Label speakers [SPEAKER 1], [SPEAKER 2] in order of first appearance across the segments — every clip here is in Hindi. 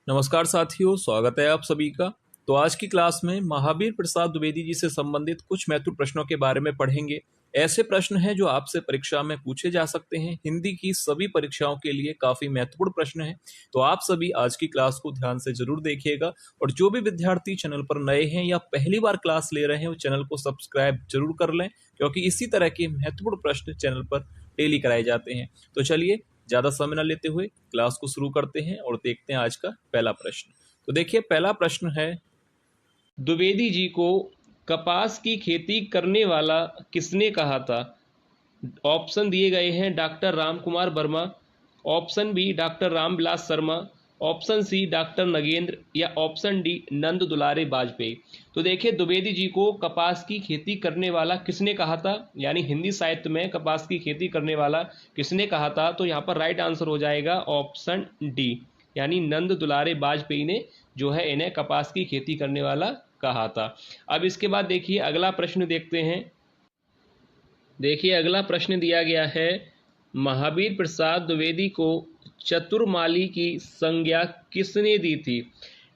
[SPEAKER 1] नमस्कार साथियों, स्वागत है आप सभी का। तो आज की क्लास में महावीर प्रसाद द्विवेदी जी से संबंधित कुछ महत्वपूर्ण प्रश्नों के बारे में पढ़ेंगे। ऐसे प्रश्न हैं जो आपसे परीक्षा में पूछे जा सकते हैं। हिंदी की सभी परीक्षाओं के लिए काफी महत्वपूर्ण प्रश्न हैं। तो आप सभी आज की क्लास को ध्यान से जरूर देखिएगा और जो भी विद्यार्थी चैनल पर नए हैं या पहली बार क्लास ले रहे हैं वो चैनल को सब्सक्राइब जरूर कर लें, क्योंकि इसी तरह के महत्वपूर्ण प्रश्न चैनल पर डेली कराए जाते हैं। तो चलिए ज्यादा समय न लेते हुए क्लास को शुरू करते हैं और देखते हैं आज का पहला प्रश्न। तो देखिए, पहला प्रश्न है, द्विवेदी जी को कपास की खेती करने वाला किसने कहा था? ऑप्शन दिए गए हैं doctor Ram Kumar Verma, option B doctor Ramvilas Sharma, option C doctor Nagendra या ऑप्शन डी नंद दुलारे वाजपेयी। तो देखिए, द्विवेदी जी को कपास की खेती करने वाला किसने कहा था, यानी हिंदी साहित्य में कपास की खेती करने वाला किसने कहा था? तो यहाँ पर राइट आंसर हो जाएगा ऑप्शन डी, यानी नंद दुलारे वाजपेयी ने जो है इन्हें कपास की खेती करने वाला कहा था। अब इसके बाद देखिए अगला प्रश्न देखते हैं। देखिए अगला प्रश्न दिया गया है, महावीर प्रसाद द्विवेदी को चतुर्माली की संज्ञा किसने दी थी?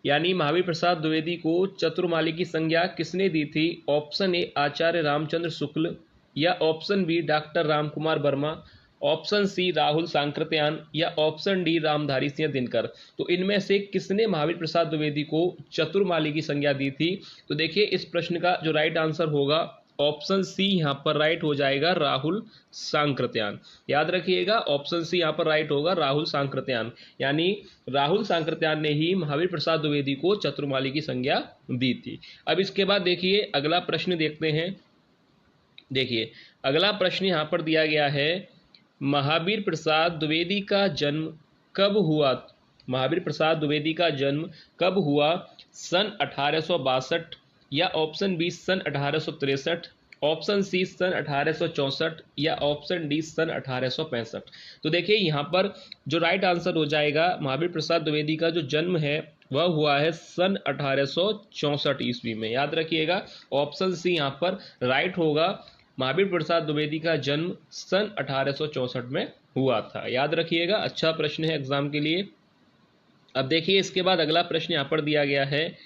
[SPEAKER 1] यानी महावीर प्रसाद द्विवेदी को चतुर्माली की संज्ञा किसने दी थी? ऑप्शन ए आचार्य रामचंद्र शुक्ल, या option B doctor Ramkumar Verma, option C Rahul Sankrityayan या ऑप्शन डी रामधारी सिंह दिनकर। तो इनमें से किसने महावीर प्रसाद द्विवेदी को चतुर्माली की संज्ञा दी थी? तो देखिए इस प्रश्न का जो राइट आंसर होगा ऑप्शन सी यहाँ पर राइट हो जाएगा, राहुल सांकृत्यायन। याद रखिएगा, ऑप्शन सी यहाँ पर राइट होगा, राहुल सांकृत्यायन। यानी राहुल सांकृत्यायन ने ही महावीर प्रसाद द्विवेदी को चतुर्माली की संज्ञा दी थी। अब इसके बाद देखिए अगला प्रश्न देखते हैं। देखिए अगला प्रश्न यहाँ पर दिया गया है, महावीर प्रसाद द्विवेदी का जन्म कब हुआ? महावीर प्रसाद द्विवेदी का जन्म कब हुआ? सन 1862, या ऑप्शन बी सन 1863, ऑप्शन सी सन 1864 या ऑप्शन डी सन 1865। तो देखिए यहाँ पर जो राइट आंसर हो जाएगा, महावीर प्रसाद द्विवेदी का जो जन्म है वह हुआ है सन 1864 ईस्वी में। याद रखिएगा, ऑप्शन सी यहाँ पर राइट होगा, महावीर प्रसाद द्विवेदी का जन्म सन 1864 में हुआ था। याद रखिएगा, अच्छा प्रश्न है एग्जाम के लिए। अब देखिए इसके बाद अगला प्रश्न यहाँ पर दिया गया है,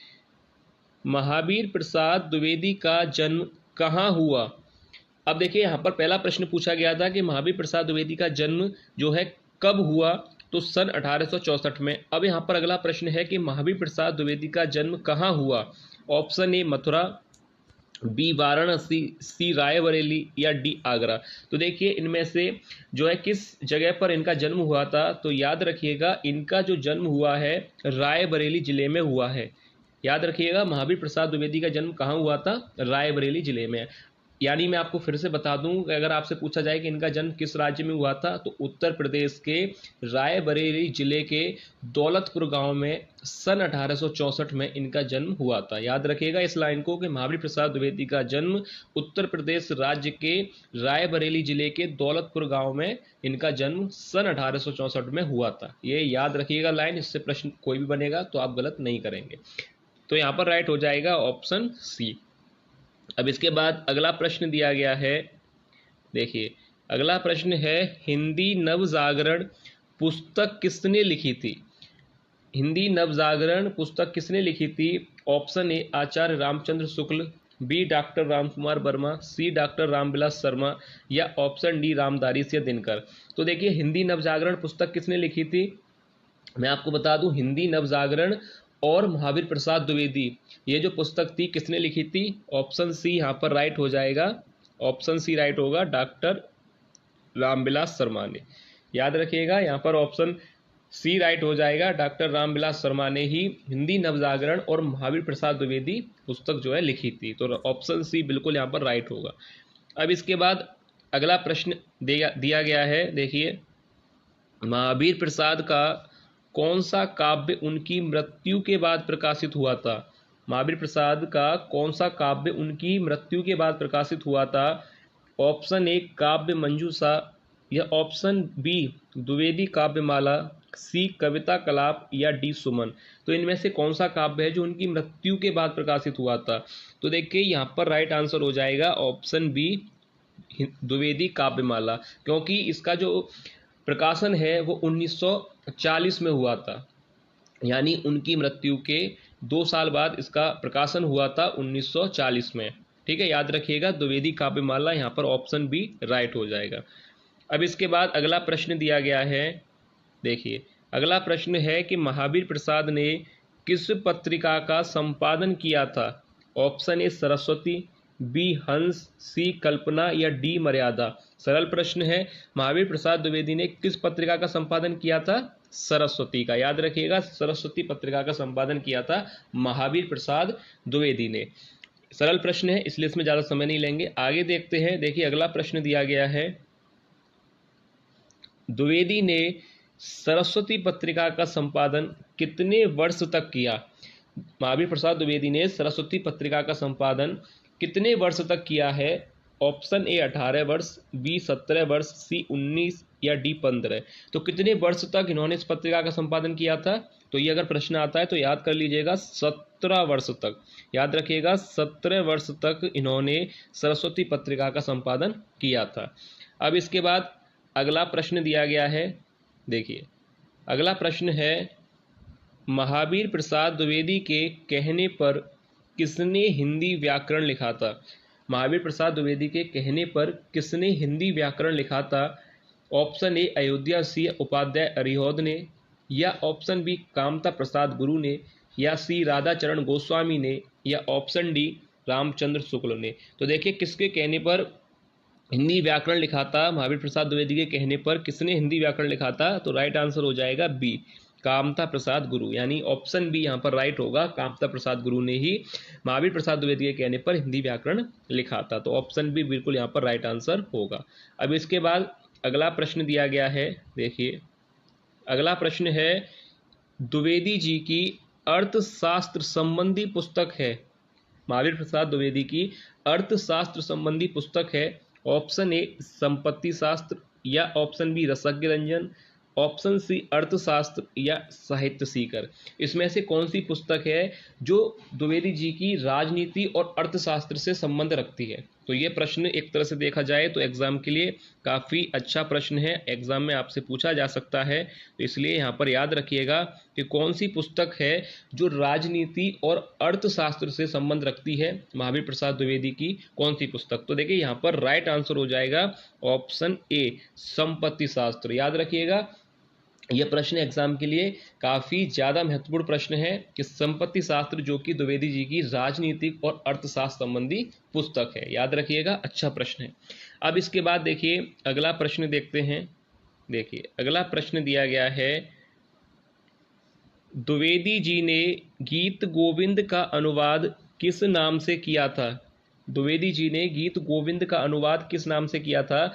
[SPEAKER 1] महावीर प्रसाद द्विवेदी का जन्म कहाँ हुआ? अब देखिए यहाँ पर पहला प्रश्न पूछा गया था कि महावीर प्रसाद द्विवेदी का जन्म जो है कब हुआ, तो सन 1864 में। अब यहाँ पर अगला प्रश्न है कि महावीर प्रसाद द्विवेदी का जन्म कहाँ हुआ? Option a Mathura, b Varanasi, c Raebareli या डी आगरा। तो देखिए इनमें से जो है किस जगह पर इनका जन्म हुआ था? तो याद रखिएगा, इनका जो जन्म हुआ है रायबरेली जिले में हुआ है। याद रखिएगा, महावीर प्रसाद द्विवेदी का जन्म कहाँ हुआ था? रायबरेली जिले में। यानी मैं आपको फिर से बता दूं कि अगर आपसे पूछा जाए कि इनका जन्म किस राज्य में हुआ था, तो उत्तर प्रदेश के रायबरेली जिले के दौलतपुर गांव में सन 1864 में इनका जन्म हुआ था। याद रखिएगा इस लाइन को कि महावीर प्रसाद द्विवेदी का जन्म उत्तर प्रदेश राज्य के रायबरेली जिले के दौलतपुर गांव में इनका जन्म सन 1864 में हुआ था। ये याद रखिएगा लाइन, इससे प्रश्न कोई भी बनेगा तो आप गलत नहीं करेंगे। तो यहाँ पर राइट हो जाएगा ऑप्शन सी। अब इसके बाद अगला प्रश्न दिया गया है। देखिए अगला प्रश्न है, हिंदी नवजागरण पुस्तक किसने लिखी थी? हिंदी नवजागरण पुस्तक किसने लिखी थी? Option A Acharya Ramchandra Shukla, B doctor Ramkumar Verma, C doctor Ramvilas Sharma या ऑप्शन डी रामधारी सिंह दिनकर। तो देखिए हिंदी नवजागरण पुस्तक किसने लिखी थी? मैं आपको बता दूं, हिंदी नवजागरण और महावीर प्रसाद द्विवेदी ये जो पुस्तक थी किसने लिखी थी? ऑप्शन सी यहाँ पर राइट हो जाएगा, ऑप्शन सी राइट होगा, डॉक्टर रामविलास शर्मा ने। याद रखिएगा यहाँ पर ऑप्शन सी राइट हो जाएगा, डॉक्टर रामविलास शर्मा ने ही हिंदी नवजागरण और महावीर प्रसाद द्विवेदी पुस्तक जो है लिखी थी। तो ऑप्शन सी बिल्कुल यहाँ पर राइट होगा। अब इसके बाद अगला प्रश्न दिया गया है। देखिए महावीर प्रसाद का कौन सा काव्य उनकी मृत्यु के बाद प्रकाशित हुआ था? महावीर प्रसाद का कौन सा काव्य उनकी मृत्यु के बाद प्रकाशित हुआ था? ऑप्शन ए काव्य मंजूषा, या ऑप्शन बी द्विवेदी काव्यमाला, सी कविता कलाप या डी सुमन। तो इनमें से कौन सा काव्य है जो उनकी मृत्यु के बाद प्रकाशित हुआ था? तो देखिए यहाँ पर राइट आंसर हो जाएगा ऑप्शन बी द्विवेदी काव्यमाला, क्योंकि इसका जो प्रकाशन है वो 1940 में हुआ था। यानी उनकी मृत्यु के 2 साल बाद इसका प्रकाशन हुआ था 1940 में। ठीक है, याद रखिएगा द्विवेदी काव्यमाला, यहाँ पर ऑप्शन बी राइट हो जाएगा। अब इसके बाद अगला प्रश्न दिया गया है, देखिए अगला प्रश्न है कि महावीर प्रसाद ने किस पत्रिका का संपादन किया था? ऑप्शन ए सरस्वती, बी हंस, सी कल्पना या डी मर्यादा। सरल प्रश्न है, महावीर प्रसाद द्विवेदी ने किस पत्रिका का संपादन किया था? सरस्वती का। याद रखिएगा सरस्वती पत्रिका का संपादन किया था महावीर प्रसाद द्विवेदी ने। सरल प्रश्न है इसलिए इसमें ज्यादा समय नहीं लेंगे, आगे देखते हैं। देखिए अगला प्रश्न दिया गया है, द्विवेदी ने सरस्वती पत्रिका का संपादन कितने वर्ष तक किया? महावीर प्रसाद द्विवेदी ने सरस्वती पत्रिका का संपादन कितने वर्ष तक किया है? ऑप्शन ए 18 वर्ष, बी 17 वर्ष, सी 19 या डी 15। तो कितने वर्ष तक इन्होंने इस पत्रिका का संपादन किया था? तो ये अगर प्रश्न आता है तो याद कर लीजिएगा 17 वर्ष तक। याद रखिएगा 17 वर्ष तक इन्होंने सरस्वती पत्रिका का संपादन किया था। अब इसके बाद अगला प्रश्न दिया गया है, देखिए अगला प्रश्न है, महावीर प्रसाद द्विवेदी के कहने पर किसने हिंदी व्याकरण लिखा था? महावीर प्रसाद द्विवेदी के कहने पर किसने हिंदी व्याकरण लिखा था? ऑप्शन ए अयोध्या सिंह उपाध्याय अरिहौद ने, या ऑप्शन बी कामता प्रसाद गुरु ने, या सी राधा चरण गोस्वामी ने, या ऑप्शन डी रामचंद्र शुक्ल ने। तो देखिए किसके कहने पर हिंदी व्याकरण लिखा था? महावीर प्रसाद द्विवेदी के कहने पर किसने हिंदी व्याकरण लिखा था? तो राइट आंसर हो जाएगा बी, कामता प्रसाद गुरु, यानी ऑप्शन बी यहाँ पर राइट होगा। कामता प्रसाद गुरु ने ही महावीर प्रसाद द्विवेदी के कहने पर हिंदी व्याकरण लिखा था। तो ऑप्शन बी बिल्कुल यहाँ पर राइट आंसर होगा। अब इसके बाद अगला प्रश्न दिया गया है, देखिए अगला प्रश्न है, द्विवेदी जी की अर्थशास्त्र संबंधी पुस्तक है, महावीर प्रसाद द्विवेदी की अर्थशास्त्र संबंधी पुस्तक है। ऑप्शन ए संपत्ति शास्त्र, या ऑप्शन बी रसज्ञ रंजन, ऑप्शन सी अर्थशास्त्र या साहित्य सीकर। इसमें से कौन सी पुस्तक है जो द्विवेदी जी की राजनीति और अर्थशास्त्र से संबंध रखती है? तो ये प्रश्न एक तरह से देखा जाए तो एग्जाम के लिए काफ़ी अच्छा प्रश्न है, एग्जाम में आपसे पूछा जा सकता है। तो इसलिए यहाँ पर याद रखिएगा कि कौन सी पुस्तक है जो राजनीति और अर्थशास्त्र से संबंध रखती है, महावीर प्रसाद द्विवेदी की कौन सी पुस्तक? तो देखिए यहाँ पर राइट आंसर हो जाएगा ऑप्शन ए संपत्ति शास्त्र। याद रखिएगा यह प्रश्न एग्जाम के लिए काफी ज्यादा महत्वपूर्ण प्रश्न है कि संपत्ति शास्त्र जो कि द्विवेदी जी की राजनीतिक और अर्थशास्त्र संबंधी पुस्तक है। याद रखिएगा अच्छा प्रश्न है। अब इसके बाद देखिए अगला प्रश्न देखते हैं। देखिए अगला प्रश्न दिया गया है, द्विवेदी जी ने गीत गोविंद का अनुवाद किस नाम से किया था? द्विवेदी जी ने गीत गोविंद का अनुवाद किस नाम से किया था?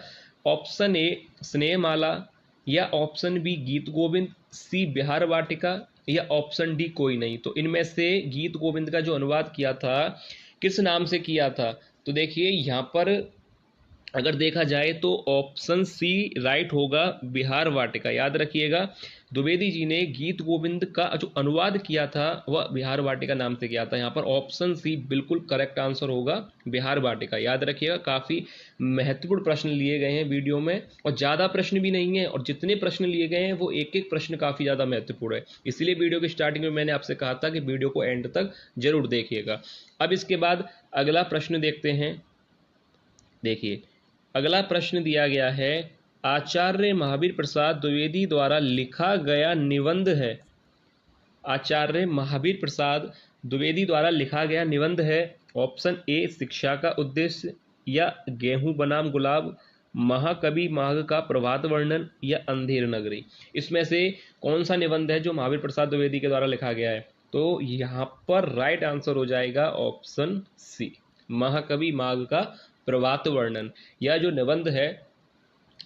[SPEAKER 1] ऑप्शन ए स्नेहमाला, या ऑप्शन बी गीत गोविंद, सी बिहार वाटिका, या ऑप्शन डी कोई नहीं। तो इनमें से गीत गोविंद का जो अनुवाद किया था किस नाम से किया था? तो देखिए यहाँ पर अगर देखा जाए तो ऑप्शन सी राइट होगा, बिहार वाटिका। याद रखिएगा द्विवेदी जी ने गीत गोविंद का जो अनुवाद किया था वह बिहार वाटिका नाम से किया था। यहाँ पर ऑप्शन सी बिल्कुल करेक्ट आंसर होगा, बिहार वाटिका। याद रखिएगा काफ़ी महत्वपूर्ण प्रश्न लिए गए हैं वीडियो में, और ज़्यादा प्रश्न भी नहीं है, और जितने प्रश्न लिए गए हैं वो एक एक प्रश्न काफ़ी ज़्यादा महत्वपूर्ण है। इसलिए वीडियो की स्टार्टिंग में मैंने आपसे कहा था कि वीडियो को एंड तक जरूर देखिएगा। अब इसके बाद अगला प्रश्न देखते हैं। देखिए अगला प्रश्न दिया गया है, आचार्य महावीर प्रसाद द्विवेदी द्वारा लिखा गया निबंध है। आचार्य महावीर प्रसाद द्विवेदी द्वारा लिखा गया निबंध है। ऑप्शन ए शिक्षा का उद्देश्य, या गेहूं बनाम गुलाब, महाकवि माघ का प्रभात वर्णन, या अंधेर नगरी। इसमें से कौन सा निबंध है जो महावीर प्रसाद द्विवेदी के द्वारा लिखा गया है? तो यहाँ पर राइट आंसर हो जाएगा ऑप्शन सी, महाकवि माघ का प्रभात वर्णन। यह जो निबंध है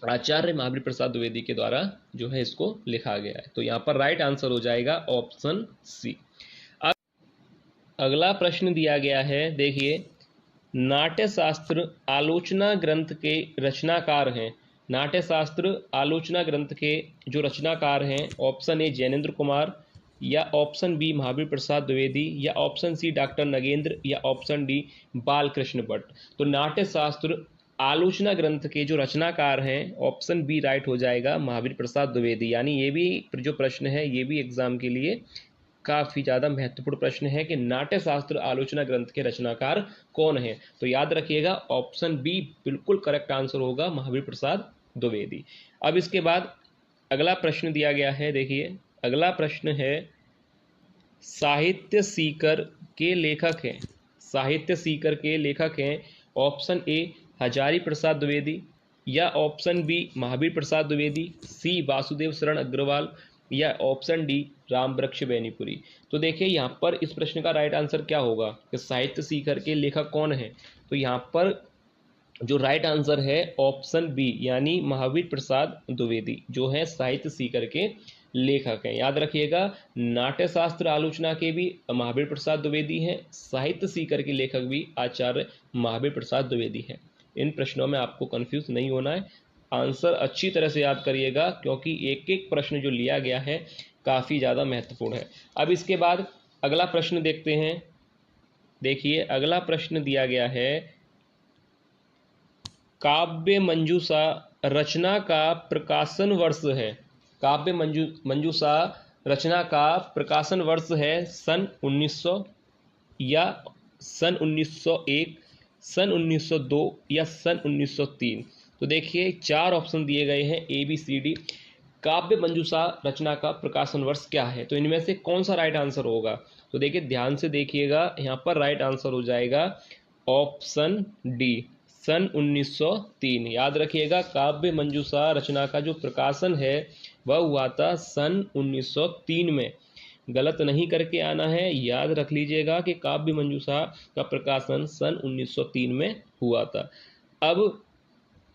[SPEAKER 1] आचार्य महावीर प्रसाद द्विवेदी के द्वारा जो है इसको लिखा गया है। तो यहाँ पर राइट आंसर हो जाएगा ऑप्शन सी। अब अगला प्रश्न दिया गया है, देखिए नाट्यशास्त्र आलोचना ग्रंथ के रचनाकार हैं। नाट्यशास्त्र आलोचना ग्रंथ के जो रचनाकार हैं, ऑप्शन ए जैनेन्द्र कुमार, या ऑप्शन बी महावीर प्रसाद द्विवेदी, या ऑप्शन सी डॉक्टर नगेंद्र, या ऑप्शन डी बालकृष्ण भट्ट। तो नाट्यशास्त्र आलोचना ग्रंथ के जो रचनाकार हैं, ऑप्शन बी राइट हो जाएगा, महावीर प्रसाद द्विवेदी। यानी ये भी जो प्रश्न है ये भी एग्जाम के लिए
[SPEAKER 2] काफी ज्यादा महत्वपूर्ण प्रश्न है कि नाट्यशास्त्र आलोचना ग्रंथ के रचनाकार कौन है। तो याद रखिएगा ऑप्शन बी बिल्कुल करेक्ट आंसर होगा, महावीर प्रसाद द्विवेदी। अब इसके बाद अगला प्रश्न दिया गया है, देखिए अगला प्रश्न है साहित्य सीकर के लेखक हैं, साहित्य सीकर के लेखक हैं ऑप्शन ए हजारी प्रसाद द्विवेदी, या ऑप्शन बी महावीर प्रसाद द्विवेदी, सी वासुदेव शरण अग्रवाल, या ऑप्शन डी राम वृक्ष बेनीपुरी। तो देखिए यहाँ पर इस प्रश्न का राइट आंसर क्या होगा कि साहित्य सीकर के लेखक कौन है। तो यहाँ पर जो राइट आंसर है ऑप्शन बी यानी महावीर प्रसाद द्विवेदी जो है साहित्य सीकर के लेखक हैं। याद रखिएगा नाट्यशास्त्र आलोचना के भी महावीर प्रसाद द्विवेदी हैं, साहित्य सीकर के लेखक भी आचार्य महावीर प्रसाद द्विवेदी हैं। इन प्रश्नों में आपको कंफ्यूज नहीं होना है, आंसर अच्छी तरह से याद करिएगा क्योंकि एक एक प्रश्न जो लिया गया है काफ़ी ज़्यादा महत्वपूर्ण है। अब इसके बाद अगला प्रश्न देखते हैं। देखिए अगला प्रश्न दिया गया है काव्य मंजूषा रचना का प्रकाशन वर्ष है। काव्य मंजूषा रचना का प्रकाशन वर्ष है सन 1900 या सन 1901, सन 1902 या सन 1903। तो देखिए चार ऑप्शन दिए गए हैं ए बी सी डी। काव्य मंजूषा रचना का प्रकाशन वर्ष क्या है, तो इनमें से कौन सा राइट आंसर होगा। तो देखिए ध्यान से देखिएगा, यहाँ पर राइट आंसर हो जाएगा ऑप्शन डी सन 1903। याद रखिएगा काव्य मंजूषा रचना का जो प्रकाशन है वह हुआ था सन 1903 में, गलत नहीं करके आना है। याद रख लीजिएगा कि काव्य मंजूषा का प्रकाशन सन 1903 में हुआ था। अब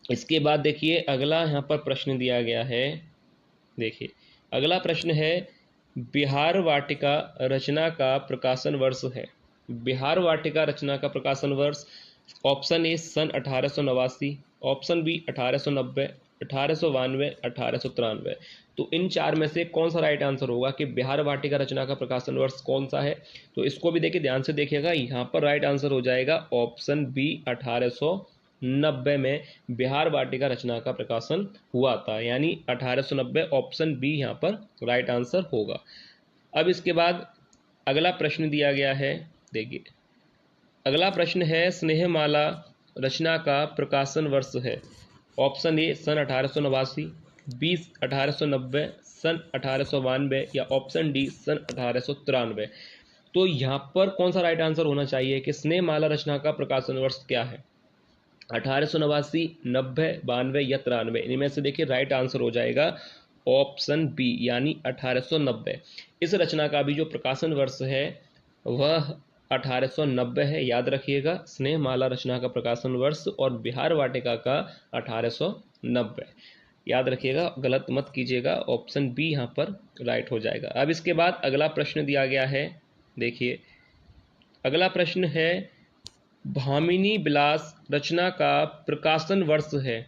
[SPEAKER 2] इसके बाद देखिए अगला यहाँ पर प्रश्न दिया गया है। देखिए अगला प्रश्न है बिहार वाटिका रचना का प्रकाशन वर्ष है। बिहार वाटिका रचना का प्रकाशन वर्ष ऑप्शन ए सन 1889, ऑप्शन बी 1890, 1892, 1893। तो इन चार में से कौन सा राइट आंसर होगा कि बिहार वाटिका रचना का प्रकाशन वर्ष कौन सा है। तो इसको भी देखिए ध्यान से देखिएगा, यहाँ पर राइट आंसर हो जाएगा ऑप्शन बी 1890 में बिहार वाटिका रचना का प्रकाशन हुआ था, यानी 1890 ऑप्शन बी यहाँ पर राइट आंसर होगा। अब इसके बाद अगला प्रश्न दिया गया है। देखिए अगला प्रश्न है स्नेहमाला रचना का प्रकाशन वर्ष है। ऑप्शन ए सन 1889, बी 1890, सन 1892 या ऑप्शन डी सन 1893। तो यहाँ पर कौन सा राइट आंसर होना चाहिए कि स्नेहमाला रचना का प्रकाशन वर्ष क्या है, 1889, 90, 92 या 93। इनमें से देखिए राइट आंसर हो जाएगा ऑप्शन बी यानी 1890। इस रचना का भी जो प्रकाशन वर्ष है वह 1890 है। याद रखिएगा स्नेहमाला रचना का प्रकाशन वर्ष और बिहार वाटिका का 1890। याद रखिएगा, गलत मत कीजिएगा, ऑप्शन बी यहाँ पर राइट हो जाएगा। अब इसके बाद अगला प्रश्न दिया गया है। देखिए अगला प्रश्न है भामिनी विलास रचना का प्रकाशन वर्ष है।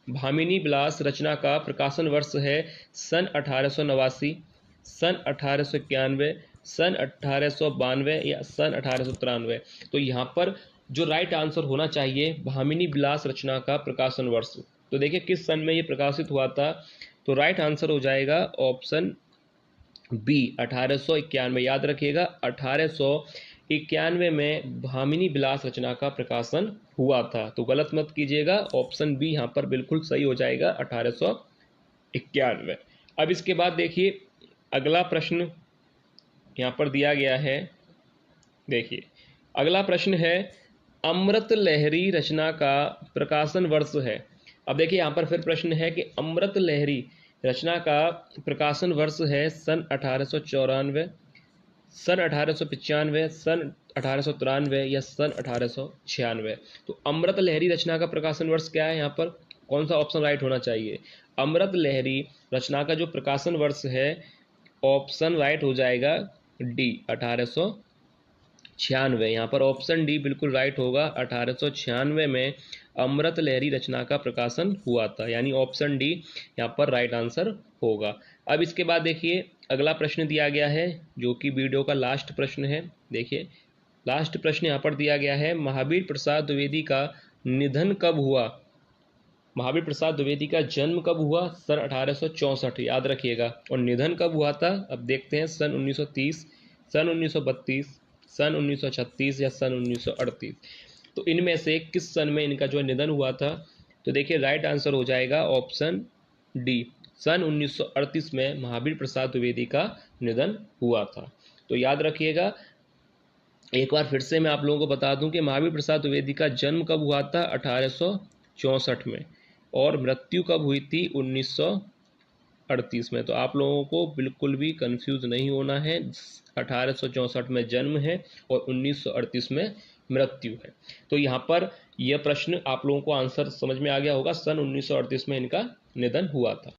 [SPEAKER 2] भामिनी विलास रचना का प्रकाशन वर्ष है सन 1889, सन 1891, सन 1892 या सन 1893। तो यहाँ पर जो राइट आंसर होना चाहिए भामिनी विलास रचना का प्रकाशन वर्ष। तो देखिए किस सन में ये प्रकाशित हुआ था, तो राइट आंसर हो जाएगा ऑप्शन बी 1891। याद रखिएगा 1891 में भामिनी विलास रचना का प्रकाशन हुआ था। तो गलत मत कीजिएगा, ऑप्शन बी यहाँ पर बिल्कुल सही हो जाएगा 1891। अब इसके बाद देखिए अगला प्रश्न यहाँ पर दिया गया है। देखिए अगला प्रश्न है अमृत लहरी रचना का प्रकाशन वर्ष है। अब देखिए यहाँ पर फिर प्रश्न है कि अमृत लहरी रचना का प्रकाशन वर्ष है सन 1894, सन 1895, सन 1893 या सन 1896। तो अमृत लहरी रचना का प्रकाशन वर्ष क्या है, यहाँ पर कौन सा ऑप्शन राइट होना चाहिए। अमृत लहरी रचना का जो प्रकाशन वर्ष है ऑप्शन राइट हो जाएगा डी 1896। यहाँ पर ऑप्शन डी बिल्कुल राइट होगा, 1896 में अमृत लहरी रचना का प्रकाशन हुआ था, यानी ऑप्शन डी यहाँ पर राइट आंसर होगा। अब इसके बाद देखिए अगला प्रश्न दिया गया है जो कि वीडियो का लास्ट प्रश्न है। देखिए लास्ट प्रश्न यहाँ पर दिया गया है महावीर प्रसाद द्विवेदी का निधन कब हुआ। महावीर प्रसाद द्विवेदी का जन्म कब हुआ, सन 1864। याद रखिएगा, और निधन कब हुआ था अब देखते हैं सन 1930, सन 1932, सन 1936 या सन 1938। तो इनमें से किस सन में इनका जो निधन हुआ था? तो देखिए राइट आंसर हो जाएगा ऑप्शन डी, सन 1938 में महावीर प्रसाद द्विवेदी का निधन हुआ था। तो याद रखिएगा, एक बार फिर से मैं आप लोगों को बता दूं कि महावीर प्रसाद द्विवेदी का जन्म कब हुआ था? 1864 में, और मृत्यु कब हुई थी? 1938 में। तो आप लोगों को बिल्कुल भी कंफ्यूज नहीं होना है, 1864 में जन्म है और 1938 में मृत्यु है। तो यहाँ पर यह प्रश्न आप लोगों को आंसर समझ में आ गया होगा, सन 1938 में इनका निधन हुआ था।